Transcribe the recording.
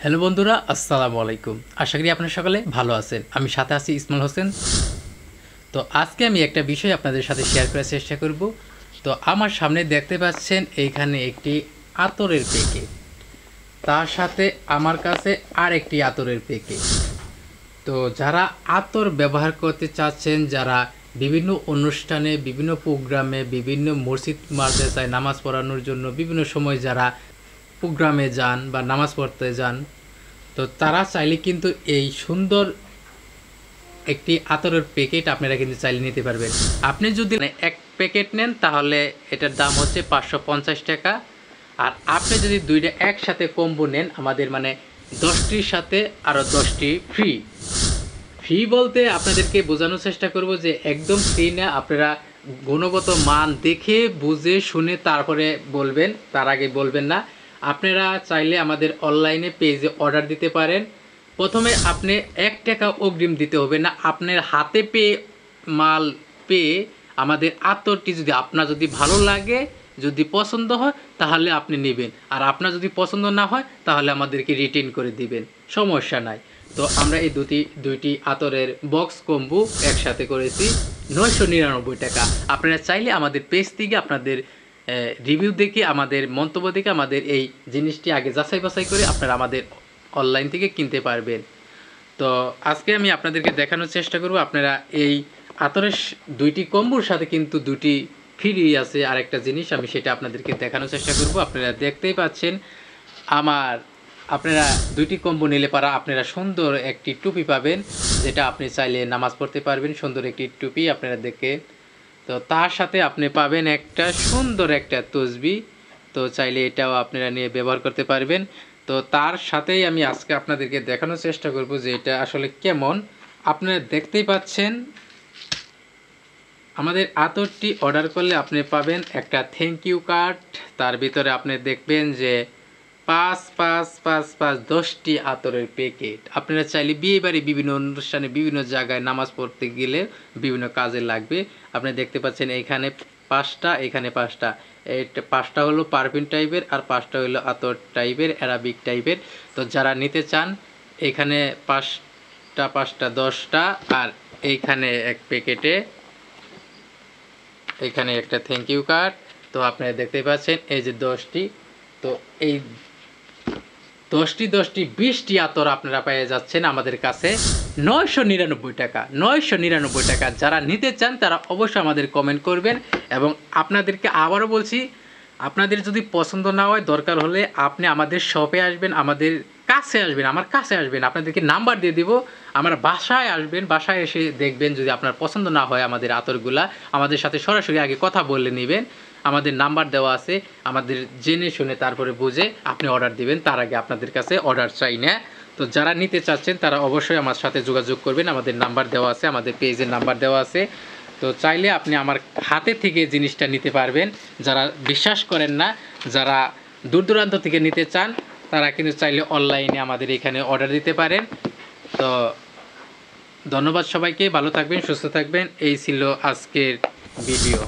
Hello বন্ধুরা, আসসালামু আলাইকুম। আশা করি আপনারা সকলে ভালো আছেন। আমি সাথে আছি ইসমাইল হোসেন। তো আজকে আমি একটা বিষয় আপনাদের সাথে শেয়ার করার চেষ্টা করব। তো আমার সামনে দেখতে পাচ্ছেন এইখানে একটি আতরের প্যাকেট, তার সাথে আমার কাছে আর একটি আতরের প্যাকেট। তো যারা আতর ব্যবহার করতে চাচ্ছেন, যারা বিভিন্ন অনুষ্ঠানে, বিভিন্ন প্রোগ্রামে, বিভিন্ন মসজিদ মাদ্রাসায় নামাজ পড়ানোর জন্য বিভিন্ন সময় যারা প্রোগ্রামে যান বা নামাজ পড়তে যান, তো তারা চাইলে কিন্তু এই সুন্দর একটি আতরের প্যাকেট আপনারা কিন্তু চাইলে নিতে পারবেন। আপনি যদি এক প্যাকেট নেন তাহলে এটার দাম হচ্ছে 550 টাকা। আর আপনি যদি দুইটা একসাথে কম্বো নেন, আমাদের 10টির সাথে আরও 10টি ফ্রি। ফ্রি বলতে আপনাদেরকে বোঝানোর চেষ্টা করব যে একদম ফ্রি না, আপনারা গুণগত মান দেখে বুঝে শুনে তারপরে বলবেন, তার আগে বলবেন না। আপনারা চাইলে আমাদের অনলাইনে পেজে অর্ডার দিতে পারেন। প্রথমে আপনি 1 টাকা অগ্রিম দিতে হবে না, আপনার হাতে পেয়ে মাল পেয়ে আমাদের আতরটি যদি আপনার যদি ভালো লাগে, যদি পছন্দ হয় তাহলে আপনি নেবেন, আর আপনার যদি পছন্দ না হয় তাহলে আমাদেরকে রিটার্ন করে দিবেন, সমস্যা নাই। তো আমরা এই দুইটি আতরের বক্স কম্বো একসাথে করেছি 999 টাকা। আপনারা চাইলে আমাদের পেজ থেকে আপনাদের রিভিউ দেখে, আমাদের মন্তব্য দেখে আমাদের এই জিনিসটি আগে যাচাই বাছাই করে আপনারা আমাদের অনলাইন থেকে কিনতে পারবেন। তো আজকে আমি আপনাদেরকে দেখানোর চেষ্টা করব, আপনারা এই আতরের দুইটি কম্বোর সাথে কিন্তু দুটি ফ্রি আছে। আরেকটা জিনিস আমি সেটা আপনাদেরকে দেখানোর চেষ্টা করব। আপনারা দেখতেই পাচ্ছেন আপনারা দুইটি কম্বো নিলে পারা আপনারা সুন্দর একটি টুপি পাবেন, যেটা আপনি চাইলে নামাজ পড়তে পারবেন। সুন্দর একটি টুপি আপনারা দেখে, তো তার সাথে আপনি পাবেন একটা সুন্দর একটা তসবি। তো চাইলে এটাও আপনারা নিয়ে ব্যবহার করতে পারবেন। তো তার সাথেই আমি আজকে আপনাদেরকে দেখানোর চেষ্টা করব যে এটা আসলে কেমন। আপনারা দেখতেই পাচ্ছেন আমাদের আতরটি অর্ডার করলে আপনি পাবেন একটা থ্যাংক ইউ কার্ড। তার ভিতরে আপনি দেখবেন যে 5 আতরের প্যাকেট। আপনারা চাইলে বিয়ে বাড়ি, বিভিন্ন অনুষ্ঠানে, বিভিন্ন জায়গায় নামাজ পড়তে গেলে বিভিন্ন কাজে লাগবে। আপনি দেখতে পাচ্ছেন এইখানে 5টা, এখানে 5টা। এইটা 5টা হলো পারফিউম টাইপের, আর 5টা হলো আতর টাইপের, অ্যারাবিক টাইপের। তো যারা নিতে চান এখানে 5টা 10টা, আর এইখানে এক প্যাকেটে এখানে একটা থ্যাংক ইউ কার্ড। তো আপনারা দেখতেই পাচ্ছেন এই যে 10টি। তো এই 10টি 20টি আতর আপনারা পেয়ে যাচ্ছেন আমাদের কাছে 999 টাকা। 999 টাকা। যারা নিতে চান তারা অবশ্যই আমাদের কমেন্ট করবেন। এবং আপনাদেরকে আবারও বলছি, আপনাদের যদি পছন্দ না হয়, দরকার হলে আপনি আমাদের শপে আসবেন, আমাদের কাছে আসবেন, আমার কাছে আসবেন, আপনাদেরকে নাম্বার দিয়ে দিব, আমার বাসায় আসবেন, বাসায় এসে দেখবেন। যদি আপনার পছন্দ না হয় আমাদের আতরগুলা, আমাদের সাথে সরাসরি আগে কথা বলে নেবেন। আমাদের নাম্বার দেওয়া আছে, আমাদের জেনে শুনে তারপরে বুঝে আপনি অর্ডার দিবেন। তার আগে আপনাদের কাছে অর্ডার চাই না। তো যারা নিতে চাচ্ছেন তারা অবশ্যই আমার সাথে যোগাযোগ করবেন। আমাদের নাম্বার দেওয়া আছে, আমাদের পেজের নাম্বার দেওয়া আছে। তো চাইলে আপনি আমার হাতে থেকে জিনিসটা নিতে পারবেন। যারা বিশ্বাস করেন না, যারা দূর দূরান্ত থেকে নিতে চান, তারা কিন্তু চাইলে অনলাইনে আমাদের এখানে অর্ডার দিতে পারেন। তো ধন্যবাদ সবাইকে, ভালো থাকবেন, সুস্থ থাকবেন। এই ছিল আজকের ভিডিও।